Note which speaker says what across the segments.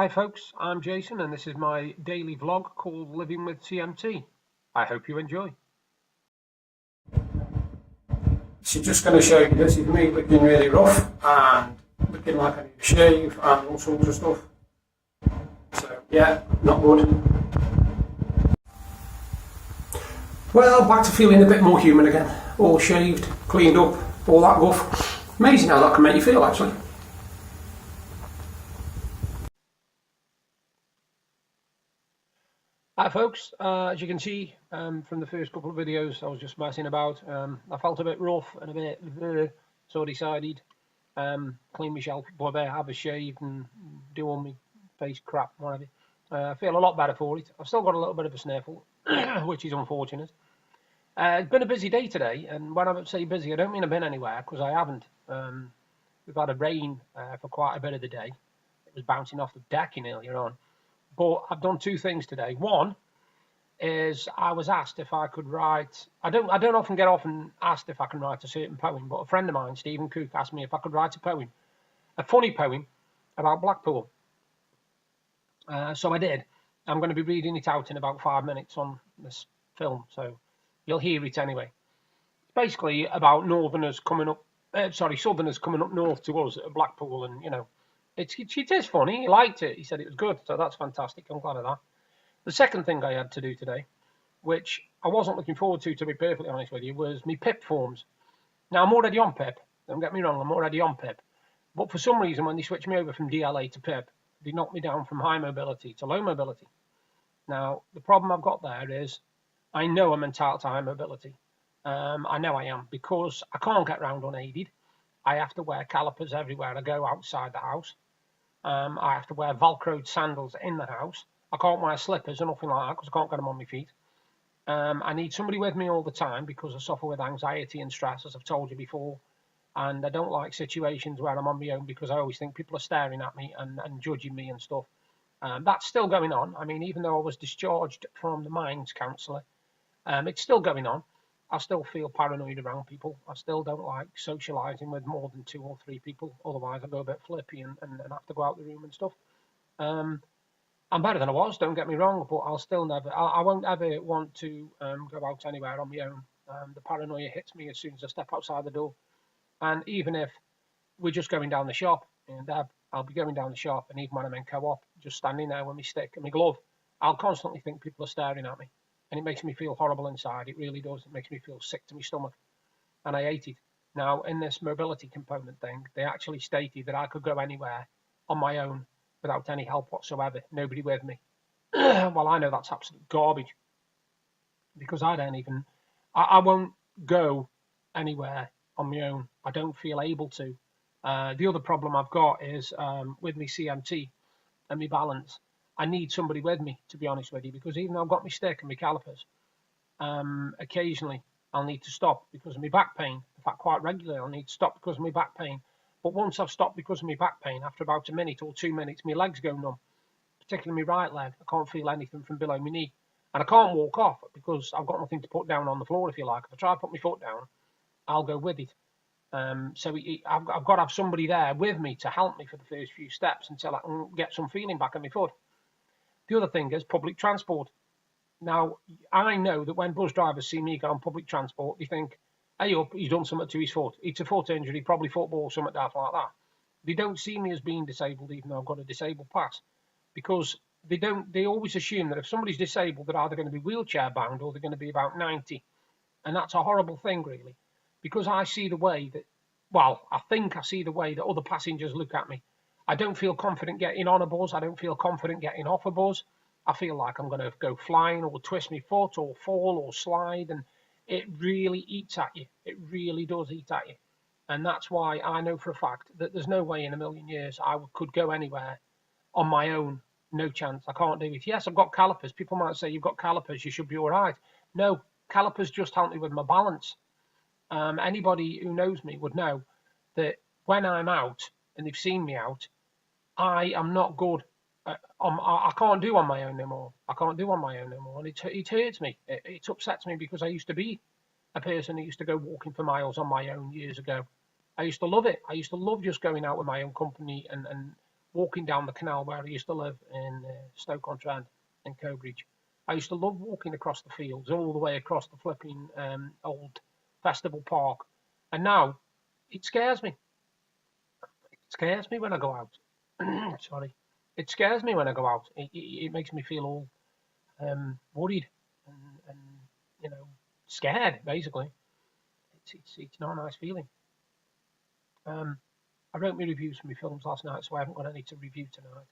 Speaker 1: Hi folks, I'm Jason and this is my daily vlog called Living with CMT. I hope you enjoy.
Speaker 2: So just going to show you, this is me looking really rough and looking like I need to shave and all sorts of stuff. So yeah, not good. Well, back to feeling a bit more human again. All shaved, cleaned up, all that guff. Amazing how that can make you feel actually.
Speaker 1: Hi folks, as you can see from the first couple of videos I was just messing about. I felt a bit rough and a bit so I decided clean myself up, have a shave and do all my face crap, whatever. I feel a lot better for it. I've still got a little bit of a sniffle, which is unfortunate. It's been a busy day today, and when I say busy, I don't mean I've been anywhere, because I haven't. We've had a rain for quite a bit of the day. It was bouncing off the decking earlier on. But I've done two things today. One is I was asked if I could write. I don't often get often asked if I can write a certain poem, but a friend of mine, Stephen Cook, asked me if I could write a poem, a funny poem about Blackpool. So I did. I'm going to be reading it out in about 5 minutes on this film, so you'll hear it anyway. It's basically about northerners coming up, southerners coming up north to us at Blackpool, and it is funny. He liked it. He said it was good, so that's fantastic. I'm glad of that. The second thing I had to do today, which I wasn't looking forward to be perfectly honest with you, was my PIP forms. Now, I'm already on PIP. Don't get me wrong, I'm already on PIP. But for some reason, when they switched me over from DLA to PIP, they knocked me down from high mobility to low mobility. Now, the problem I've got there is I know I'm entitled to high mobility. I know I am, because I can't get round unaided. I have to wear calipers everywhere I go outside the house. I have to wear Velcroed sandals in the house. I can't wear slippers or nothing like that because I can't get them on my feet. I need somebody with me all the time because I suffer with anxiety and stress, as I've told you before. And I don't like situations where I'm on my own because I always think people are staring at me and judging me and stuff. That's still going on. I mean, even though I was discharged from the mines counsellor, it's still going on. I still feel paranoid around people. I still don't like socialising with more than 2 or 3 people. Otherwise, I go a bit flippy and have to go out the room and stuff. I'm better than I was, don't get me wrong, but I'll still never, I won't ever want to go out anywhere on my own. The paranoia hits me as soon as I step outside the door. And even if we're just going down the shop, and I'll be going down the shop, and even when I'm in co-op, just standing there with my stick and my glove, I'll constantly think people are staring at me. And it makes me feel horrible inside. It really does. It makes me feel sick to my stomach. And I hate it. Now, in this mobility component thing, they actually stated that I could go anywhere on my own without any help whatsoever, nobody with me. Well, I know that's absolute garbage because I won't go anywhere on my own. I don't feel able to. The other problem I've got is with my CMT and my balance. I need somebody with me, to be honest with you, because even though I've got my stick and my calipers, occasionally I'll need to stop because of my back pain. In fact, quite regularly I'll need to stop because of my back pain. But once I've stopped because of my back pain, after about a minute or 2 minutes, my legs go numb, particularly my right leg. I can't feel anything from below my knee. And I can't walk off because I've got nothing to put down on the floor, if you like. If I try to put my foot down, I'll go with it. I've got to have somebody there with me to help me for the first few steps until I can get some feeling back in my foot. The other thing is public transport. Now, I know that when bus drivers see me go on public transport, they think, hey, up, he's done something to his foot. It's a foot injury, probably football, something like that. They don't see me as being disabled, even though I've got a disabled pass, because they always assume that if somebody's disabled, they're either going to be wheelchair bound or they're going to be about 90. And that's a horrible thing, really, because I see the way that, well, I think I see the way that other passengers look at me. I don't feel confident getting on a bus. I don't feel confident getting off a bus. I feel like I'm going to go flying or twist my foot or fall or slide, and it really eats at you. It really does eat at you. And that's why I know for a fact that there's no way in a million years I could go anywhere on my own. No chance. I can't do it. Yes, I've got calipers. People might say, you've got calipers, you should be all right. No, calipers just help me with my balance. Anybody who knows me would know that when I'm out, and they've seen me out, I am not good. I can't do on my own no more. I can't do on my own no more. And it hurts me. It upsets me because I used to be a person who used to go walking for miles on my own years ago. I used to love it. I used to love just going out with my own company and walking down the canal where I used to live in Stoke-on-Trent in Cobridge. I used to love walking across the fields, all the way across the flipping old festival park. And now it scares me. It scares me when I go out. Sorry. It scares me when I go out. It makes me feel all worried and scared, basically. It's not a nice feeling. I wrote my reviews for my films last night, so I haven't got any to review tonight.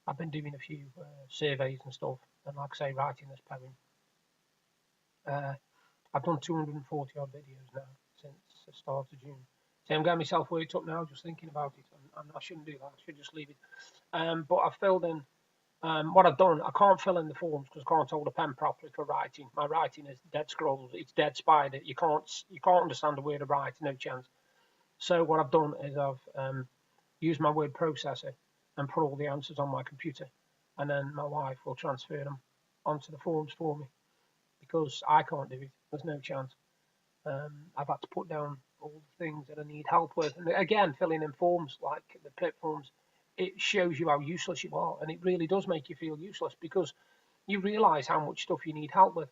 Speaker 1: I've been doing a few surveys and stuff, and like I say, writing this poem. I've done 240 odd videos now since the start of June. So I'm getting myself worked up now just thinking about it, and I shouldn't do that. I should just leave it. But I've filled in what I've done. I can't fill in the forms because I can't hold a pen properly for writing. My writing is dead scrolls. It's dead spider. You can't understand a word of writing. No chance. So what I've done is I've used my word processor and put all the answers on my computer, and then my wife will transfer them onto the forms for me because I can't do it. There's no chance. I've had to put down all the things that I need help with, and again, filling in forms like the PIP forms, it shows you how useless you are, and it really does make you feel useless because you realise how much stuff you need help with.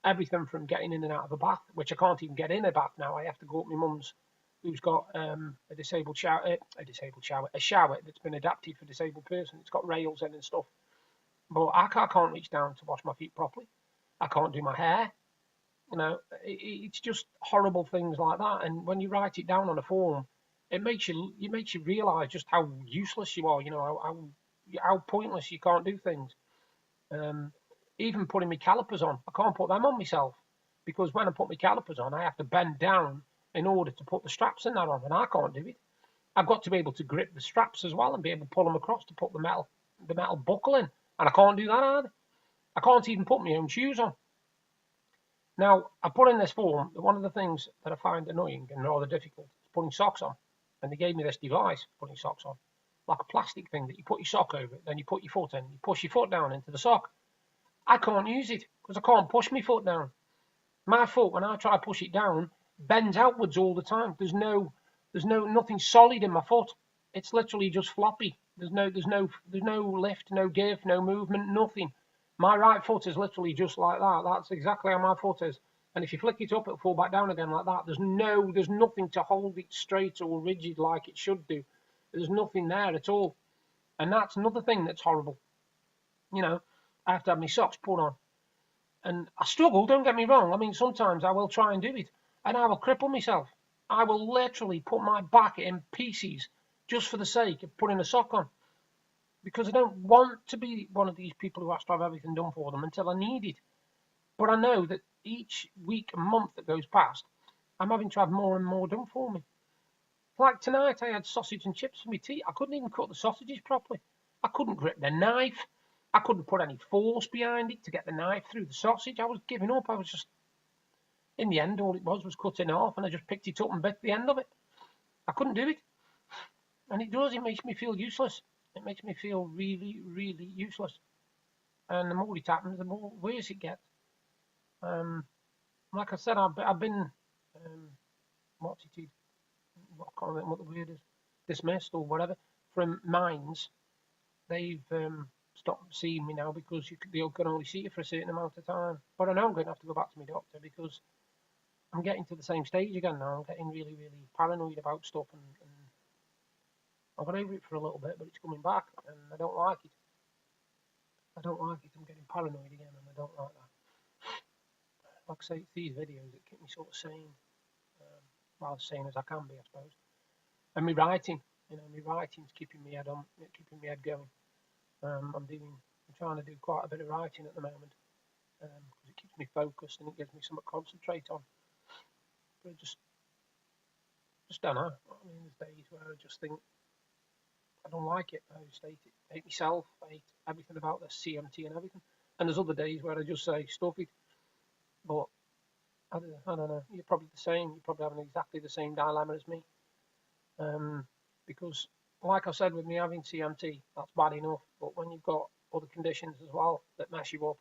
Speaker 1: Everything from getting in and out of a bath, which I can't even get in a bath now. I have to go up my mum's, who's got a shower that's been adapted for a disabled person. It's got rails in and stuff. But I can't reach down to wash my feet properly. I can't do my hair. It's just horrible things like that. And when you write it down on a form, it makes you realise just how useless you are. How pointless you can't do things. Even putting my calipers on, I can't put them on myself because when I put my calipers on, I have to bend down in order to put the straps in that on, and I can't do it. I've got to be able to grip the straps as well and be able to pull them across to put the metal buckle in, and I can't do that either. I can't even put my own shoes on. Now, I put in this form that one of the things that I find annoying and rather difficult is putting socks on, and they gave me this device, putting socks on, like a plastic thing that you put your sock over it, then you put your foot in, you push your foot down into the sock. I can't use it because I can't push my foot down. My foot, when I try to push it down, bends outwards all the time. There's nothing solid in my foot. It's literally just floppy. There's no lift, no give, no movement, nothing. My right foot is literally just like that. That's exactly how my foot is. And if you flick it up, it'll fall back down again like that. There's nothing to hold it straight or rigid like it should do. There's nothing there at all. And that's another thing that's horrible. I have to have my socks put on. And I struggle, don't get me wrong. I mean, sometimes I will try and do it, and I will cripple myself. I will literally put my back in pieces just for the sake of putting a sock on. Because I don't want to be one of these people who has to have everything done for them until I need it. But I know that each week and month that goes past, I'm having to have more and more done for me. Like tonight, I had sausage and chips for my tea. I couldn't even cut the sausages properly. I couldn't grip the knife. I couldn't put any force behind it to get the knife through the sausage. I was giving up. I was just, in the end, all it was cutting off, and I just picked it up and bit the end of it. I couldn't do it. And it makes me feel useless. It makes me feel really, really useless. And the more it happens, the more worse it gets. Like I said, I've been, I can't remember what the word is, dismissed or whatever, from mines. They've stopped seeing me now because they can only see you for a certain amount of time. But I know I'm going to have to go back to my doctor because I'm getting to the same stage again now. I'm getting really, really paranoid about stuff, and I've got over it for a little bit, but it's coming back, and I don't like it. I don't like it. I'm getting paranoid again, and I don't like that. Like I say, it's these videos that keep me sort of sane, well, as sane as I can be, I suppose. And my writing, my writing's keeping my head on, keeping my head going. I'm trying to do quite a bit of writing at the moment because it keeps me focused and it gives me something to concentrate on. But I just don't know. I mean, there's days where I just think I don't like it. I just hate myself. I hate everything about the CMT and everything. And there's other days where I just say stuff it. But I don't know. You're probably the same. You're probably having exactly the same dilemma as me. Because, like I said, with me having CMT, that's bad enough. But when you've got other conditions as well that mess you up,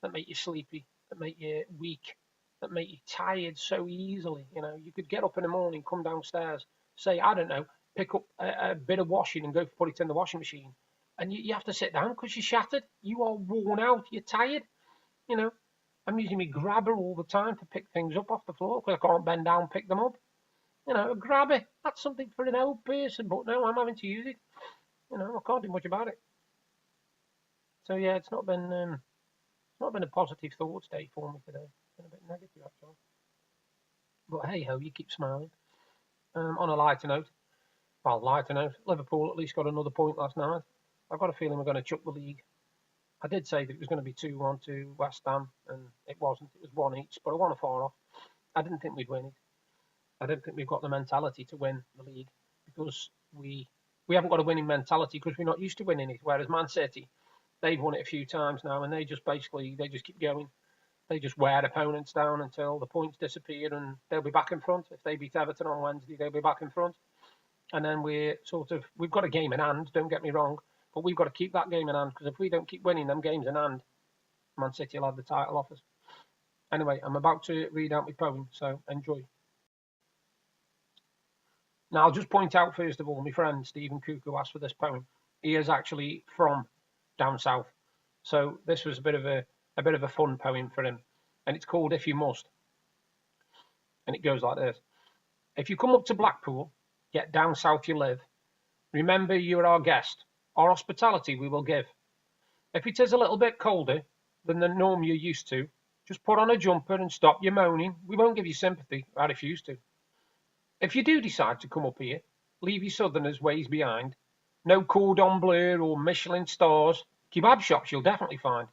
Speaker 1: that make you sleepy, that make you weak, that make you tired so easily, you could get up in the morning, come downstairs, say, I don't know, pick up a bit of washing and go put it in the washing machine, and you have to sit down because you're shattered. You are worn out. You're tired. You know, I'm using my grabber all the time to pick things up off the floor because I can't bend down and pick them up. You know, a grabber, that's something for an old person, but no, I'm having to use it. You know, I can't do much about it. So yeah, it's not been a positive thoughts day for me today. It's been a bit negative actually. But hey ho, you keep smiling. On a lighter note, Liverpool at least got another point last night. I've got a feeling we're going to chuck the league. I did say that it was going to be 2-1 to West Ham, and it wasn't. It was one each, but I wasn't far off. I didn't think we'd win it. I don't think we've got the mentality to win the league because we haven't got a winning mentality because we're not used to winning it. Whereas Man City, they've won it a few times now, and they just keep going. They just wear opponents down until the points disappear, and they'll be back in front. If they beat Everton on Wednesday, they'll be back in front. And then we've got a game in hand. Don't get me wrong, but we've got to keep that game in hand because if we don't keep winning them games in hand, Man City will have the title off us. Anyway, I'm about to read out my poem, so enjoy. Now, I'll just point out first of all, my friend Stephen Cuckoo asked for this poem. He is actually from down south, so this was a bit of a fun poem for him, and it's called "If You Must," and it goes like this: If you come up to Blackpool, yet down south you live, remember you're our guest. Our hospitality we will give. If it is a little bit colder than the norm you're used to, just put on a jumper and stop your moaning. We won't give you sympathy. I refuse to. If you do decide to come up here, leave your southerners ways behind. No cordon bleu or Michelin stars. Kebab shops you'll definitely find.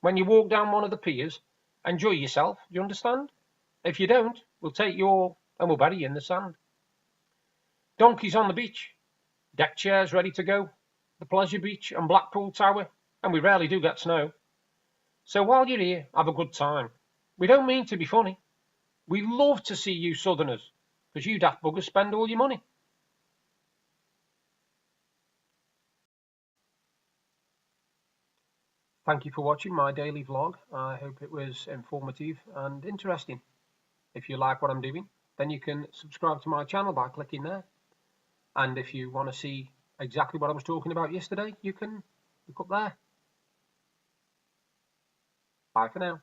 Speaker 1: When you walk down one of the piers, enjoy yourself, do you understand? If you don't, we'll take you all and we'll bury you in the sand. Donkeys on the beach, deck chairs ready to go, the Pleasure Beach and Blackpool Tower, and we rarely do get snow. So while you're here, have a good time. We don't mean to be funny. We love to see you southerners, because you daft buggers spend all your money. Thank you for watching my daily vlog. I hope it was informative and interesting. If you like what I'm doing, then you can subscribe to my channel by clicking there. And if you want to see exactly what I was talking about yesterday, you can look up there. Bye for now.